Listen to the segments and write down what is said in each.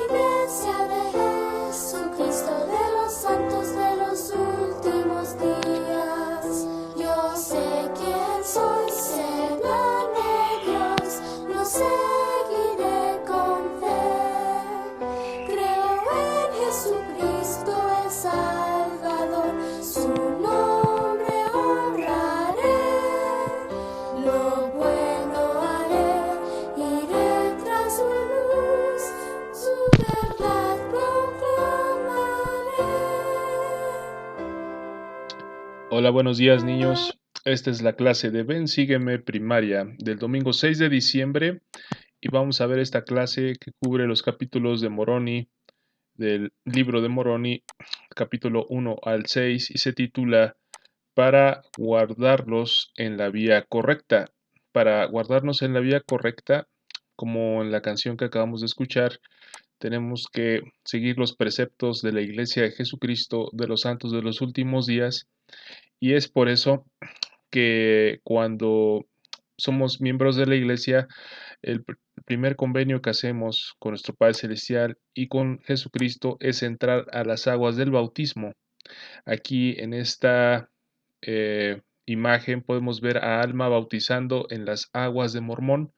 iglesia de Jesucristo de los santos de los últimos días. Yo sé quién soy, sé plan de Dios, lo seguiré con fe. Creo en Jesucristo el Salvador, su nombre honraré. Lo bueno haré, iré tras su luz, su verdad proclamaré. Hola, buenos días niños. Esta es la clase de Ven, sígueme primaria del domingo 6 de diciembre y vamos a ver esta clase que cubre los capítulos de Moroni, del libro de Moroni, capítulo 1 al 6 y se titula Para guardarlos en la vía correcta. Para guardarnos en la vía correcta, como en la canción que acabamos de escuchar, tenemos que seguir los preceptos de la Iglesia de Jesucristo de los santos de los últimos días y es por eso que cuando somos miembros de la iglesia, el primer convenio que hacemos con nuestro Padre Celestial y con Jesucristo es entrar a las aguas del bautismo. Aquí en esta imagen podemos ver a Alma bautizando en las aguas de Mormón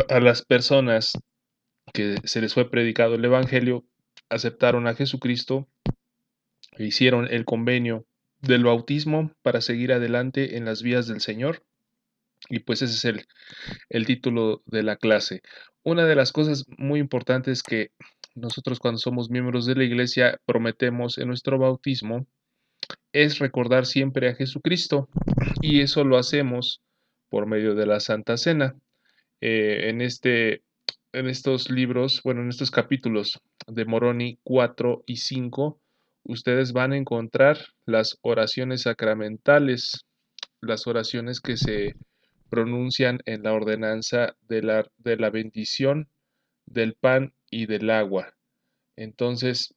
a las personas que se les fue predicado el Evangelio, aceptaron a Jesucristo e hicieron el convenio del bautismo para seguir adelante en las vías del Señor. Y pues ese es el título de la clase. Una de las cosas muy importantes que nosotros cuando somos miembros de la iglesia prometemos en nuestro bautismo es recordar siempre a Jesucristo y eso lo hacemos por medio de la Santa Cena. En estos libros, bueno, en estos capítulos de Moroni 4 y 5, ustedes van a encontrar las oraciones sacramentales, las oraciones que se pronuncian en la ordenanza de la bendición del pan y del agua. Entonces,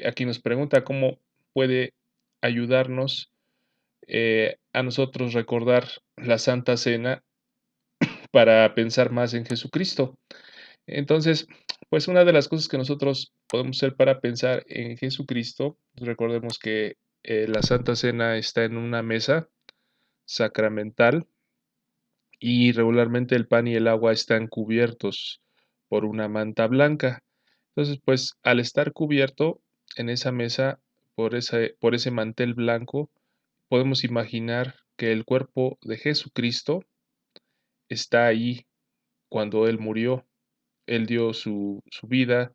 aquí nos pregunta cómo puede ayudarnos a nosotros recordar la Santa Cena para pensar más en Jesucristo. Entonces, pues una de las cosas que nosotros podemos hacer para pensar en Jesucristo, recordemos que la Santa Cena está en una mesa sacramental y regularmente el pan y el agua están cubiertos por una manta blanca. Entonces, pues al estar cubierto en esa mesa por ese mantel blanco, podemos imaginar que el cuerpo de Jesucristo está ahí cuando Él murió. Él dio su vida,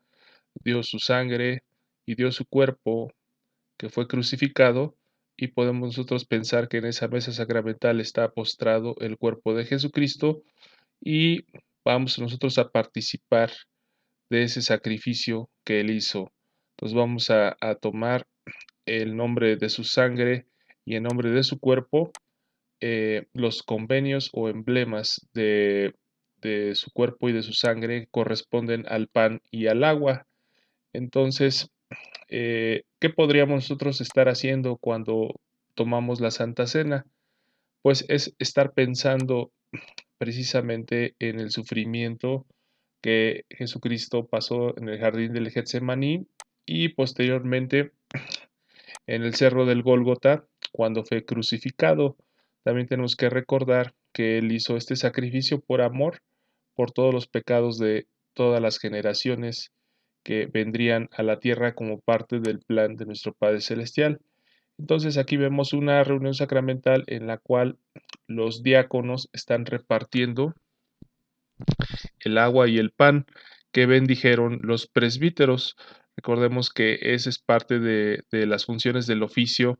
dio su sangre y dio su cuerpo que fue crucificado y podemos nosotros pensar que en esa mesa sacramental está postrado el cuerpo de Jesucristo y vamos nosotros a participar de ese sacrificio que Él hizo. Entonces vamos a tomar el nombre de su sangre y en nombre de su cuerpo, los convenios o emblemas de su cuerpo y de su sangre corresponden al pan y al agua. Entonces, ¿qué podríamos nosotros estar haciendo cuando tomamos la Santa Cena? Pues es estar pensando precisamente en el sufrimiento que Jesucristo pasó en el jardín del Getsemaní y posteriormente en el cerro del Gólgota cuando fue crucificado. También tenemos que recordar que Él hizo este sacrificio por amor por todos los pecados de todas las generaciones que vendrían a la tierra como parte del plan de nuestro Padre Celestial. Entonces aquí vemos una reunión sacramental en la cual los diáconos están repartiendo el agua y el pan que bendijeron los presbíteros. Recordemos que esa es parte de las funciones del oficio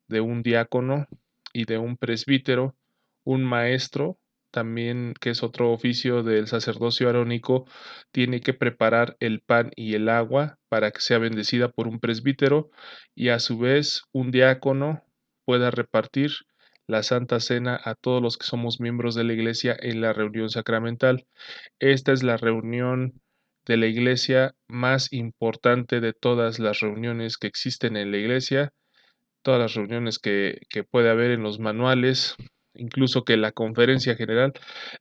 de un diácono y de un presbítero, un maestro, también que es otro oficio del sacerdocio arónico, tiene que preparar el pan y el agua para que sea bendecida por un presbítero y a su vez un diácono pueda repartir la Santa Cena a todos los que somos miembros de la iglesia en la reunión sacramental. Esta es la reunión de la iglesia más importante de todas las reuniones que existen en la iglesia, todas las reuniones que puede haber en los manuales, incluso que la conferencia general,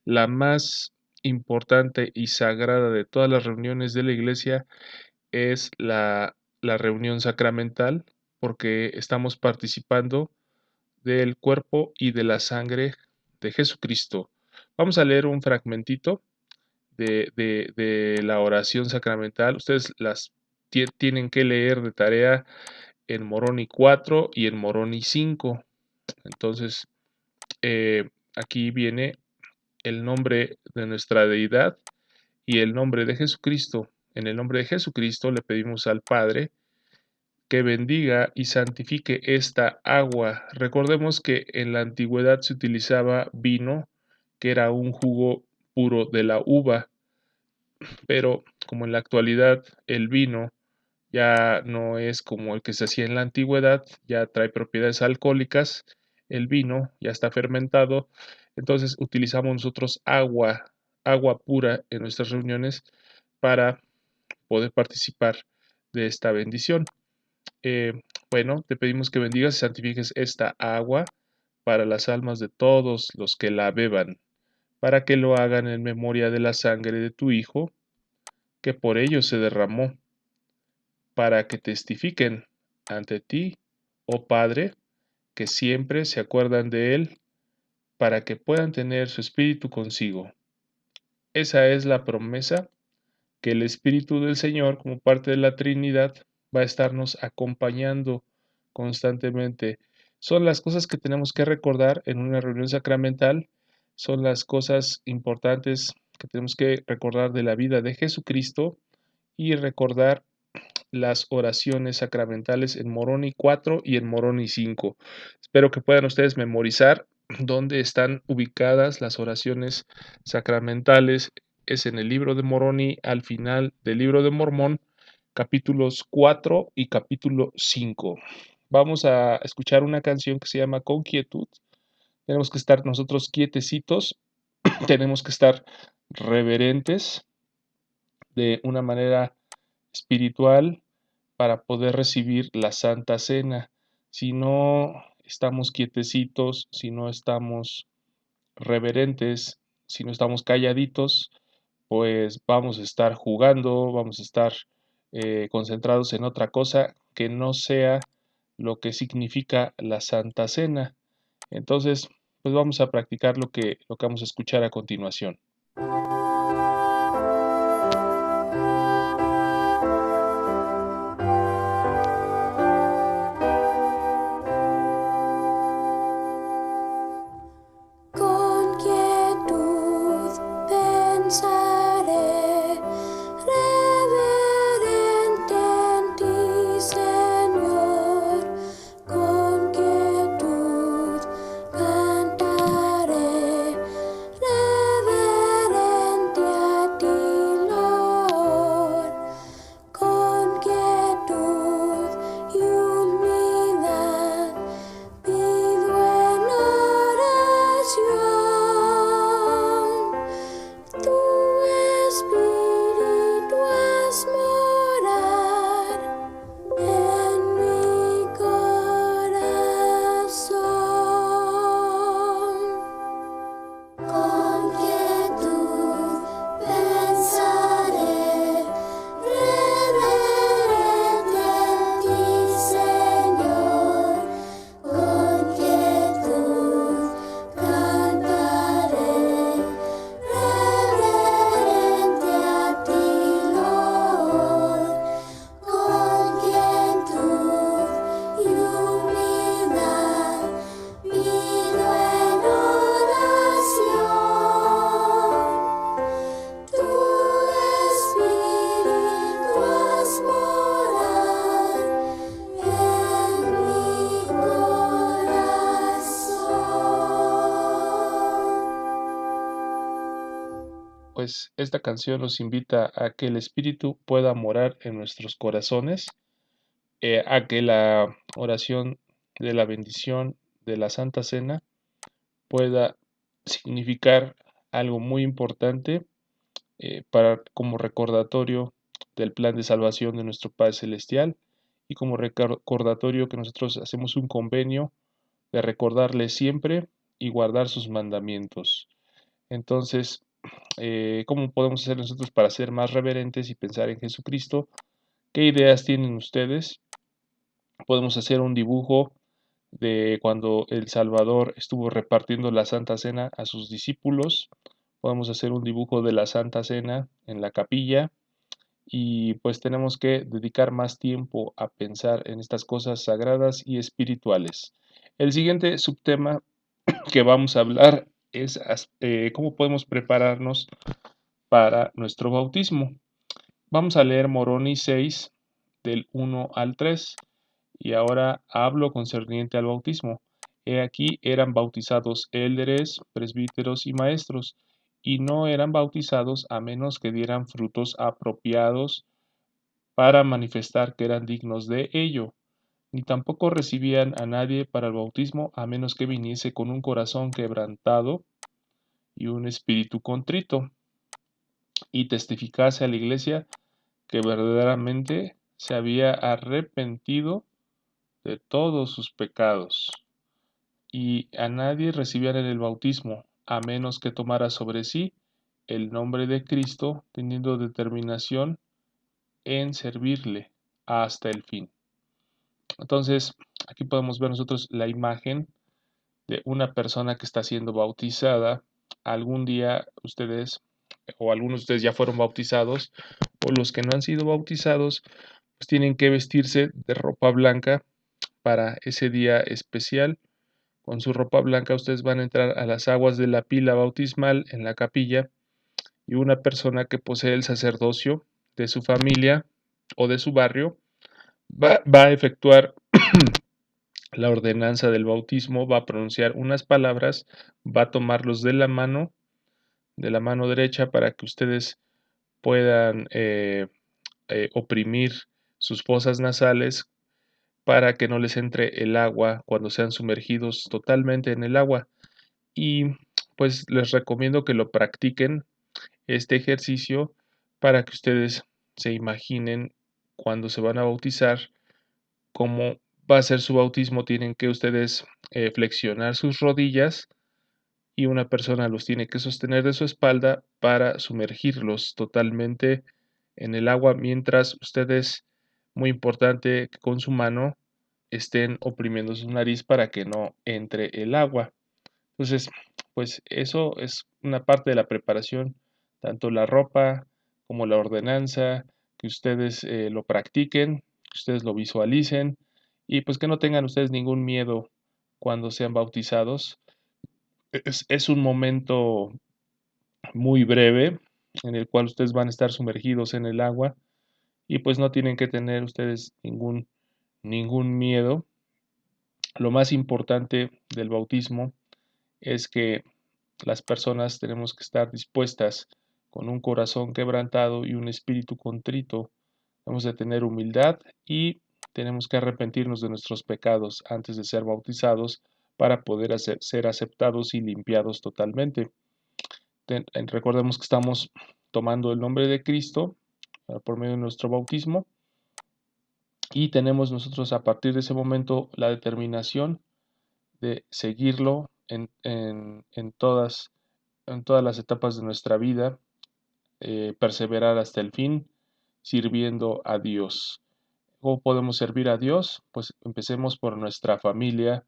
la más importante y sagrada de todas las reuniones de la iglesia es la reunión sacramental, porque estamos participando del cuerpo y de la sangre de Jesucristo. Vamos a leer un fragmentito de la oración sacramental. Ustedes las tienen que leer de tarea en Moroni 4 y en Moroni 5. Entonces, aquí viene el nombre de nuestra deidad y el nombre de Jesucristo. En el nombre de Jesucristo le pedimos al Padre que bendiga y santifique esta agua. Recordemos que en la antigüedad se utilizaba vino, que era un jugo puro de la uva, pero como en la actualidad el vino ya no es como el que se hacía en la antigüedad, ya trae propiedades alcohólicas, el vino ya está fermentado, entonces utilizamos nosotros agua pura en nuestras reuniones para poder participar de esta bendición. Eh, bueno, te pedimos que bendigas y santifiques esta agua para las almas de todos los que la beban, para que lo hagan en memoria de la sangre de tu Hijo, que por ellos se derramó, para que testifiquen ante ti, oh Padre, que siempre se acuerdan de Él, para que puedan tener su Espíritu consigo. Esa es la promesa que el Espíritu del Señor, como parte de la Trinidad, va a estarnos acompañando constantemente. Son las cosas que tenemos que recordar en una reunión sacramental, son las cosas importantes que tenemos que recordar de la vida de Jesucristo y recordar las oraciones sacramentales en Moroni 4 y en Moroni 5. Espero que puedan ustedes memorizar dónde están ubicadas las oraciones sacramentales. Es en el libro de Moroni, al final del libro de Mormón, capítulos 4 y capítulo 5. Vamos a escuchar una canción que se llama Con quietud. Tenemos que estar nosotros quietecitos, tenemos que estar reverentes de una manera espiritual para poder recibir la Santa Cena. Si no estamos quietecitos, si no estamos reverentes, si no estamos calladitos, pues vamos a estar jugando, vamos a estar concentrados en otra cosa que no sea lo que significa la Santa Cena. Entonces, pues vamos a practicar lo que vamos a escuchar a continuación. Con quietud pensaré, reverente en ti, Señor. Con quietud cantaré, reverente a ti, Lord. Con quietud y humildad pido en oración, tu Espíritu haz morar en mi corazón. Con quietud pensaré, reverente en ti, Señor. Con quietud cantaré, reverente a ti, Lord. Con quietud y humildad pido en oración, tu Espíritu haz morar en mi corazón. Pues esta canción nos invita a que el Espíritu pueda morar en nuestros corazones, a que la oración de la bendición de la Santa Cena pueda significar algo muy importante como recordatorio del plan de salvación de nuestro Padre Celestial y como recordatorio que nosotros hacemos un convenio de recordarle siempre y guardar sus mandamientos. Entonces, ¿cómo podemos hacer nosotros para ser más reverentes y pensar en Jesucristo? ¿Qué ideas tienen ustedes? Podemos hacer un dibujo de cuando el Salvador estuvo repartiendo la Santa Cena a sus discípulos. Podemos hacer un dibujo de la Santa Cena en la capilla y pues tenemos que dedicar más tiempo a pensar en estas cosas sagradas y espirituales. El siguiente subtema que vamos a hablar es cómo podemos prepararnos para nuestro bautismo. Vamos a leer Moroni 6 del 1 al 3 y ahora hablo concerniente al bautismo. He aquí eran bautizados élderes, presbíteros y maestros, y no eran bautizados a menos que dieran frutos apropiados para manifestar que eran dignos de ello, ni tampoco recibían a nadie para el bautismo a menos que viniese con un corazón quebrantado y un espíritu contrito, y testificase a la iglesia que verdaderamente se había arrepentido de todos sus pecados. Y a nadie recibían en el bautismo, a menos que tomara sobre sí el nombre de Cristo, teniendo determinación en servirle hasta el fin. Entonces, aquí podemos ver nosotros la imagen de una persona que está siendo bautizada. Algún día ustedes, o algunos de ustedes ya fueron bautizados, o los que no han sido bautizados, pues tienen que vestirse de ropa blanca para ese día especial. Con su ropa blanca ustedes van a entrar a las aguas de la pila bautismal en la capilla y una persona que posee el sacerdocio de su familia o de su barrio va a efectuar la ordenanza del bautismo, va a pronunciar unas palabras, va a tomarlos de la mano derecha para que ustedes puedan oprimir sus fosas nasales para que no les entre el agua cuando sean sumergidos totalmente en el agua. Y pues les recomiendo que lo practiquen este ejercicio para que ustedes se imaginen cuando se van a bautizar cómo va a ser su bautismo. Tienen que ustedes flexionar sus rodillas y una persona los tiene que sostener de su espalda para sumergirlos totalmente en el agua mientras ustedes, muy importante, que con su mano estén oprimiendo su nariz para que no entre el agua. Entonces, pues eso es una parte de la preparación, tanto la ropa como la ordenanza, que ustedes lo practiquen, que ustedes lo visualicen y pues que no tengan ustedes ningún miedo cuando sean bautizados. Es un momento muy breve en el cual ustedes van a estar sumergidos en el agua y pues no tienen que tener ustedes ningún miedo. Lo más importante del bautismo es que las personas tenemos que estar dispuestas con un corazón quebrantado y un espíritu contrito. Debemos de tener humildad y tenemos que arrepentirnos de nuestros pecados antes de ser bautizados para poder ser aceptados y limpiados totalmente. Recordemos que estamos tomando el nombre de Cristo por medio de nuestro bautismo y tenemos nosotros a partir de ese momento la determinación de seguirlo en todas las etapas de nuestra vida, perseverar hasta el fin, sirviendo a Dios. ¿Cómo podemos servir a Dios? Pues empecemos por nuestra familia,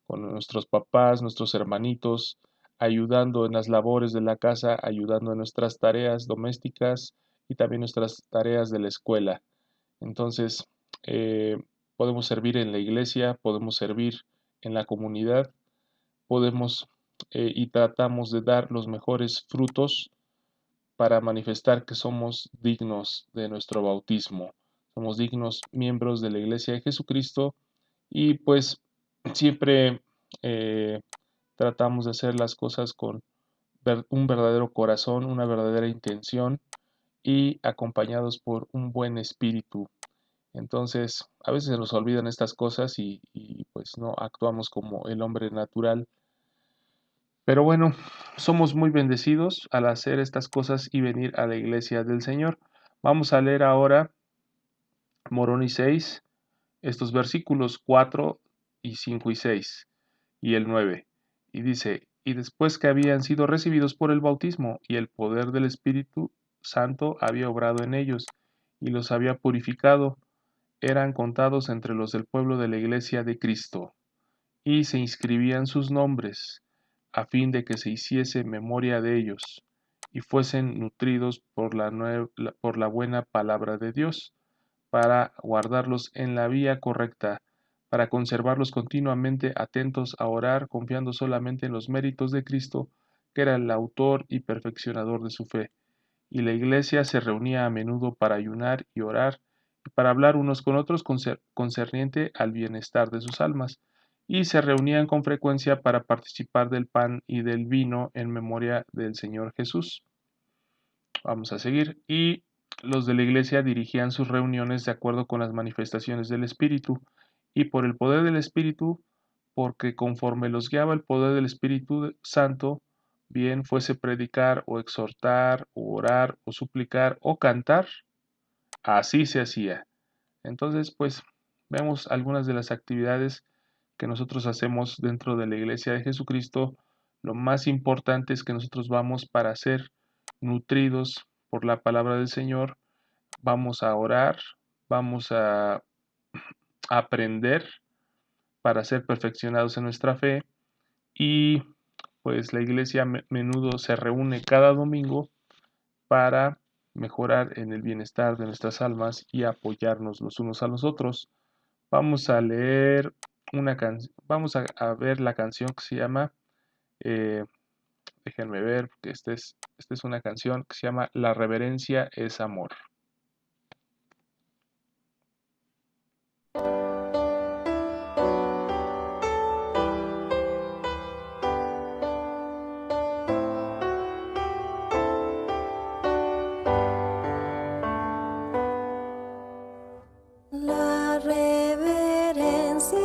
con nuestros papás, nuestros hermanitos, ayudando en las labores de la casa, ayudando en nuestras tareas domésticas y también nuestras tareas de la escuela. Entonces, eh, podemos servir en la iglesia, podemos servir en la comunidad, podemos y tratamos de dar los mejores frutos para manifestar que somos dignos de nuestro bautismo, somos dignos miembros de la Iglesia de Jesucristo y pues siempre eh, tratamos de hacer las cosas con un verdadero corazón, una verdadera intención y acompañados por un buen espíritu. Entonces, a veces se nos olvidan estas cosas y pues no actuamos como el hombre natural. Pero bueno, somos muy bendecidos al hacer estas cosas y venir a la iglesia del Señor. Vamos a leer ahora Moroni 6, estos versículos 4 y 5 y 6 y el 9. Y dice, y después que habían sido recibidos por el bautismo y el poder del Espíritu Santo había obrado en ellos y los había purificado, eran contados entre los del pueblo de la iglesia de Cristo, y se inscribían sus nombres, a fin de que se hiciese memoria de ellos, y fuesen nutridos por la buena palabra de Dios, para guardarlos en la vía correcta, para conservarlos continuamente atentos a orar, confiando solamente en los méritos de Cristo, que era el autor y perfeccionador de su fe. Y la iglesia se reunía a menudo para ayunar y orar, y para hablar unos con otros concerniente al bienestar de sus almas, y se reunían con frecuencia para participar del pan y del vino en memoria del Señor Jesús. Vamos a seguir. Y los de la iglesia dirigían sus reuniones de acuerdo con las manifestaciones del Espíritu y por el poder del Espíritu, porque conforme los guiaba el poder del Espíritu Santo, bien fuese predicar o exhortar o orar o suplicar o cantar, así se hacía. Entonces, pues vemos algunas de las actividades que nosotros hacemos dentro de la iglesia de Jesucristo. Lo más importante es que nosotros vamos para ser nutridos por la palabra del Señor, vamos a orar, vamos a aprender para ser perfeccionados en nuestra fe, y pues la iglesia a menudo se reúne cada domingo para mejorar en el bienestar de nuestras almas y apoyarnos los unos a los otros. Vamos a leer una canción, vamos a ver la canción que se llama, eh, déjenme ver, que esta es una canción que se llama La reverencia es amor. La reverencia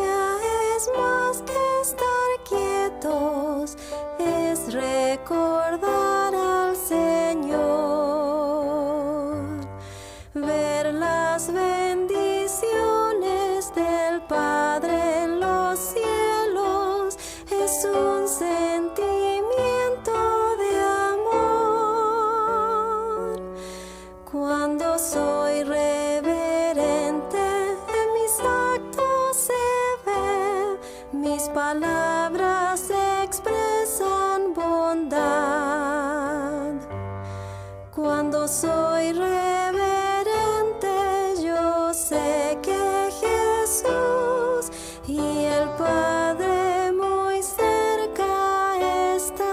es más que estar quietos, es recordar al Señor, ver las bendiciones del Padre en los cielos, es un sentimiento de amor. Cuando soy reverente, en mis actos se ve, mis palabras expresan bondad. Cuando soy reverente, yo sé que Jesús y el Padre muy cerca están.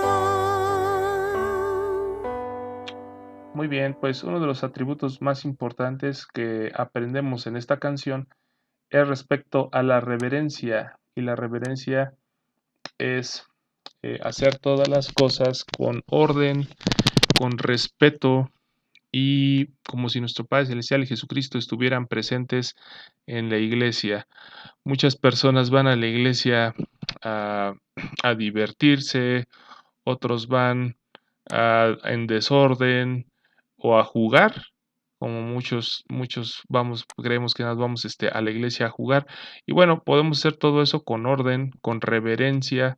Muy bien, pues uno de los atributos más importantes que aprendemos en esta canción es respecto a la reverencia, y la reverencia es hacer todas las cosas con orden, con respeto, y como si nuestro Padre Celestial y Jesucristo estuvieran presentes en la iglesia. Muchas personas van a la iglesia a, a divertirse, otros van en desorden o a jugar, como muchos creemos que nos vamos a la iglesia a jugar. Y bueno, podemos hacer todo eso con orden, con reverencia,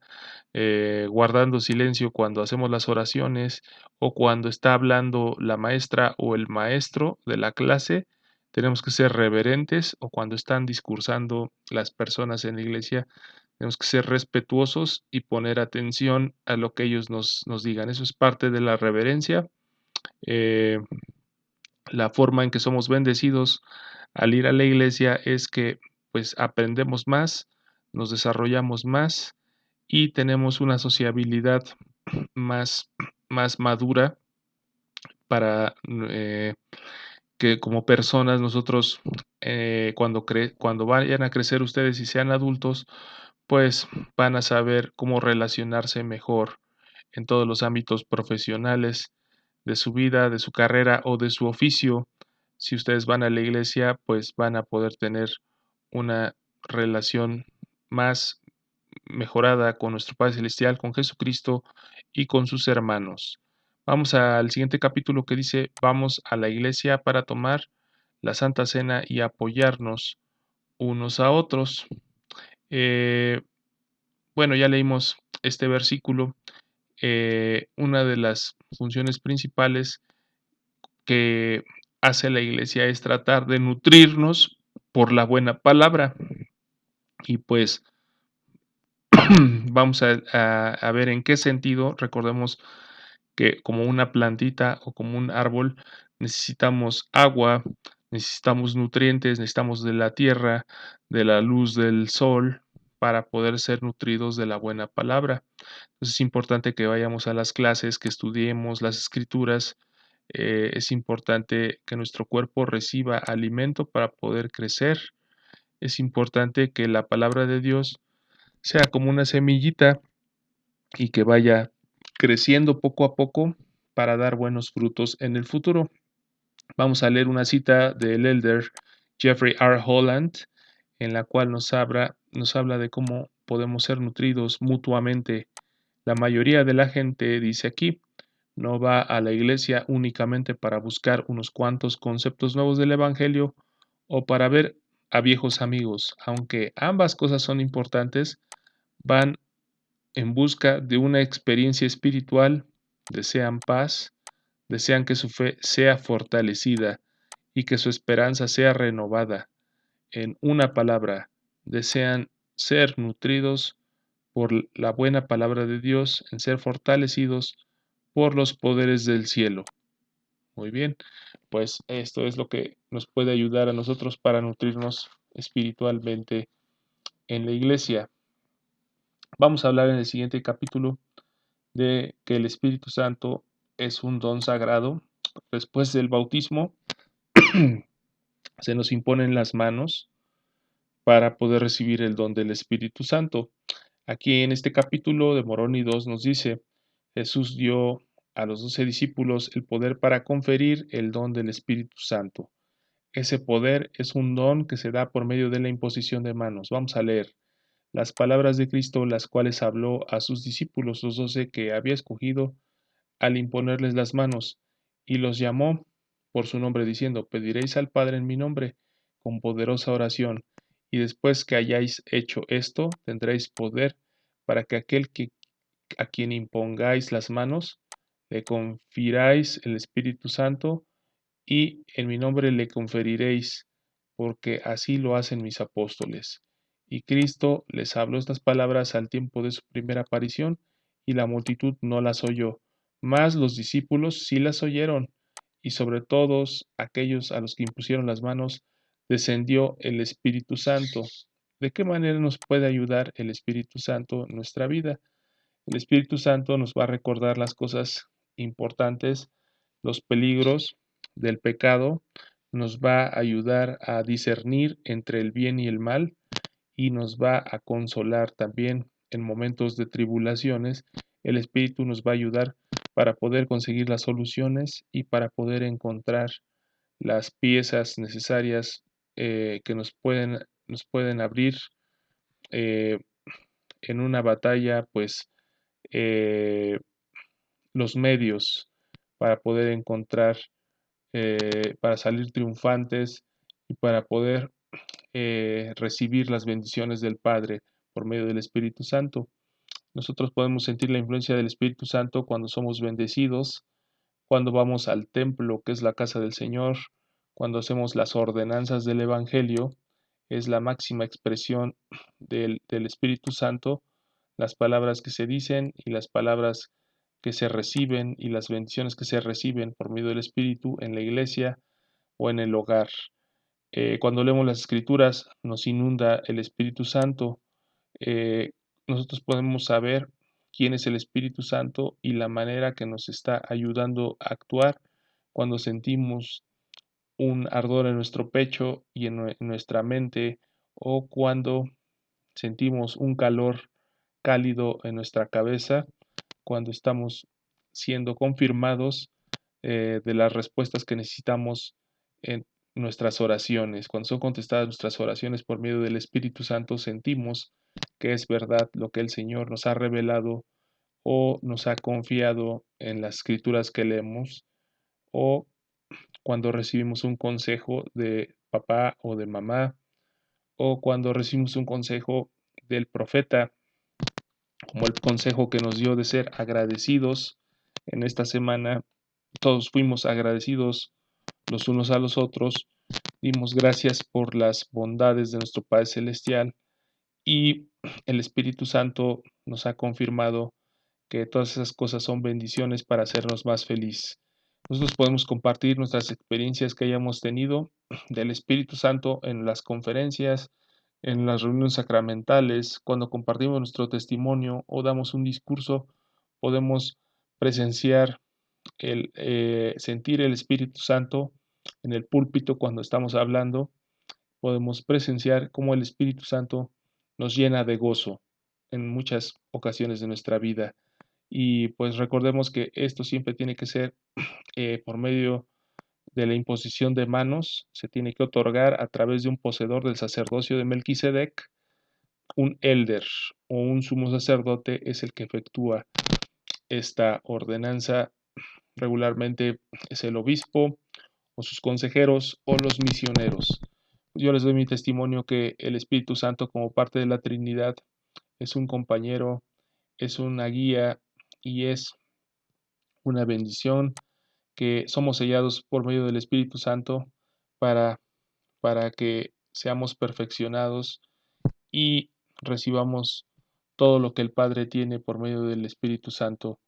guardando silencio cuando hacemos las oraciones o cuando está hablando la maestra o el maestro de la clase. Tenemos que ser reverentes, o cuando están discursando las personas en la iglesia, tenemos que ser respetuosos y poner atención a lo que ellos nos digan. Eso es parte de la reverencia. Eh, la forma en que somos bendecidos al ir a la iglesia es que pues aprendemos más, nos desarrollamos más y tenemos una sociabilidad más, más madura para que como personas nosotros, cuando vayan a crecer ustedes y sean adultos, pues van a saber cómo relacionarse mejor en todos los ámbitos profesionales de su vida, de su carrera o de su oficio. Si ustedes van a la iglesia, pues van a poder tener una relación más mejorada con nuestro Padre Celestial, con Jesucristo y con sus hermanos. Vamos al siguiente capítulo que dice, vamos a la iglesia para tomar la Santa Cena y apoyarnos unos a otros. Bueno, ya leímos este versículo una de las funciones principales que hace la iglesia es tratar de nutrirnos por la buena palabra. Y pues vamos a ver en qué sentido. Recordemos que como una plantita o como un árbol necesitamos agua, necesitamos nutrientes, necesitamos de la tierra, de la luz del sol para poder ser nutridos de la buena palabra. Entonces es importante que vayamos a las clases, que estudiemos las escrituras. Es importante que nuestro cuerpo reciba alimento para poder crecer. Es importante que la palabra de Dios sea como una semillita y que vaya creciendo poco a poco para dar buenos frutos en el futuro. Vamos a leer una cita del elder Jeffrey R. Holland, en la cual nos habla de cómo podemos ser nutridos mutuamente. La mayoría de la gente, dice aquí, no va a la iglesia únicamente para buscar unos cuantos conceptos nuevos del Evangelio o para ver a viejos amigos. Aunque ambas cosas son importantes, van en busca de una experiencia espiritual, desean paz, desean que su fe sea fortalecida y que su esperanza sea renovada. En una palabra, desean ser nutridos por la buena palabra de Dios, en ser fortalecidos por los poderes del cielo. Muy bien, pues esto es lo que nos puede ayudar a nosotros para nutrirnos espiritualmente en la iglesia. Vamos a hablar en el siguiente capítulo de que el Espíritu Santo es un don sagrado. Después del bautismo se nos imponen las manos para poder recibir el don del Espíritu Santo. Aquí en este capítulo de Moroni 2 nos dice, Jesús dio a los 12 discípulos el poder para conferir el don del Espíritu Santo. Ese poder es un don que se da por medio de la imposición de manos. Vamos a leer las palabras de Cristo, las cuales habló a sus discípulos, los 12 que había escogido, al imponerles las manos, y los llamó por su nombre, diciendo, pediréis al Padre en mi nombre, con poderosa oración, y después que hayáis hecho esto, tendréis poder para que a quien impongáis las manos, le confiráis el Espíritu Santo, y en mi nombre le conferiréis, porque así lo hacen mis apóstoles. Y Cristo les habló estas palabras al tiempo de su primera aparición, y la multitud no las oyó, mas los discípulos sí las oyeron, y sobre todos aquellos a los que impusieron las manos, descendió el Espíritu Santo. ¿De qué manera nos puede ayudar el Espíritu Santo en nuestra vida? El Espíritu Santo nos va a recordar las cosas importantes, los peligros del pecado, nos va a ayudar a discernir entre el bien y el mal y nos va a consolar también en momentos de tribulaciones. El Espíritu nos va a ayudar para poder conseguir las soluciones y para poder encontrar las piezas necesarias que nos pueden abrir eh, en una batalla, pues eh, los medios para poder encontrar, para salir triunfantes y para poder recibir las bendiciones del Padre por medio del Espíritu Santo. Nosotros podemos sentir la influencia del Espíritu Santo cuando somos bendecidos, cuando vamos al templo, que es la casa del Señor, cuando hacemos las ordenanzas del Evangelio, es la máxima expresión del Espíritu Santo, las palabras que se dicen y las palabras que se reciben y las bendiciones que se reciben por medio del Espíritu en la iglesia o en el hogar. Cuando leemos las Escrituras nos inunda el Espíritu Santo. Eh, Nosotros podemos saber quién es el Espíritu Santo y la manera que nos está ayudando a actuar cuando sentimos un ardor en nuestro pecho y en nuestra mente o cuando sentimos un calor cálido en nuestra cabeza, cuando estamos siendo confirmados de las respuestas que necesitamos en nuestras oraciones. Cuando son contestadas nuestras oraciones por medio del Espíritu Santo, sentimos que es verdad lo que el Señor nos ha revelado o nos ha confiado en las escrituras que leemos, o cuando recibimos un consejo de papá o de mamá, o cuando recibimos un consejo del profeta como el consejo que nos dio de ser agradecidos en esta semana. Todos fuimos agradecidos los unos a los otros, dimos gracias por las bondades de nuestro Padre Celestial y el Espíritu Santo nos ha confirmado que todas esas cosas son bendiciones para hacernos más feliz. Nosotros podemos compartir nuestras experiencias que hayamos tenido del Espíritu Santo en las conferencias, en las reuniones sacramentales, cuando compartimos nuestro testimonio o damos un discurso, podemos presenciar sentir el Espíritu Santo en el púlpito cuando estamos hablando. Podemos presenciar cómo el Espíritu Santo nos llena de gozo en muchas ocasiones de nuestra vida. Y pues recordemos que esto siempre tiene que ser por medio de la imposición de manos, se tiene que otorgar a través de un poseedor del sacerdocio de Melquisedec. Un elder o un sumo sacerdote es el que efectúa esta ordenanza. Regularmente es el obispo o sus consejeros o los misioneros. Yo les doy mi testimonio que el Espíritu Santo, como parte de la Trinidad, es un compañero, es una guía y es una bendición, que somos sellados por medio del Espíritu Santo para, para que seamos perfeccionados y recibamos todo lo que el Padre tiene por medio del Espíritu Santo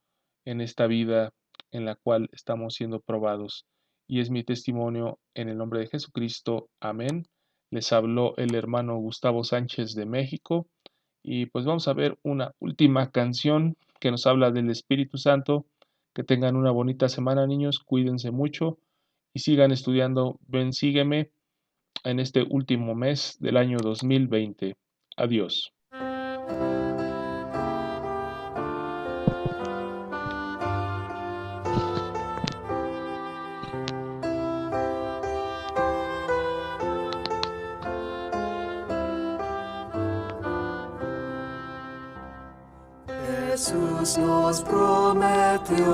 en esta vida en la cual estamos siendo probados. Y es mi testimonio en el nombre de Jesucristo. Amén. Les habló el hermano Gustavo Sánchez de México. Y pues vamos a ver una última canción que nos habla del Espíritu Santo. Que tengan una bonita semana, niños. Cuídense mucho y sigan estudiando. Ven, sígueme en este último mes del año 2020. Adiós. Jesús nos prometió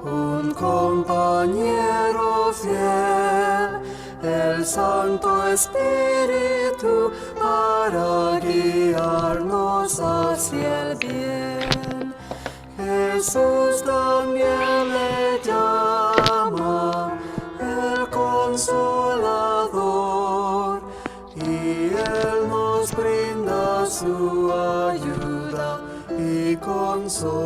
un compañero fiel, el Santo Espíritu, para guiarnos hacia el bien. Jesús también le llama el Consolador, y Él nos brinda su ayuda y consolación.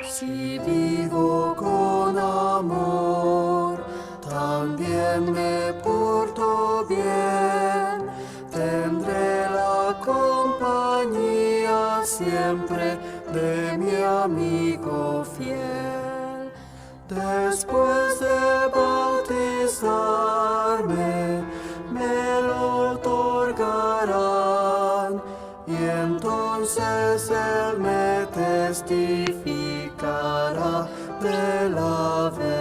Si vivo con amor, también me porto bien, tendré la compañía siempre de mi amigo fiel. Después de bautizarme, me lo otorgarán, y entonces Él me testificará de la verdad.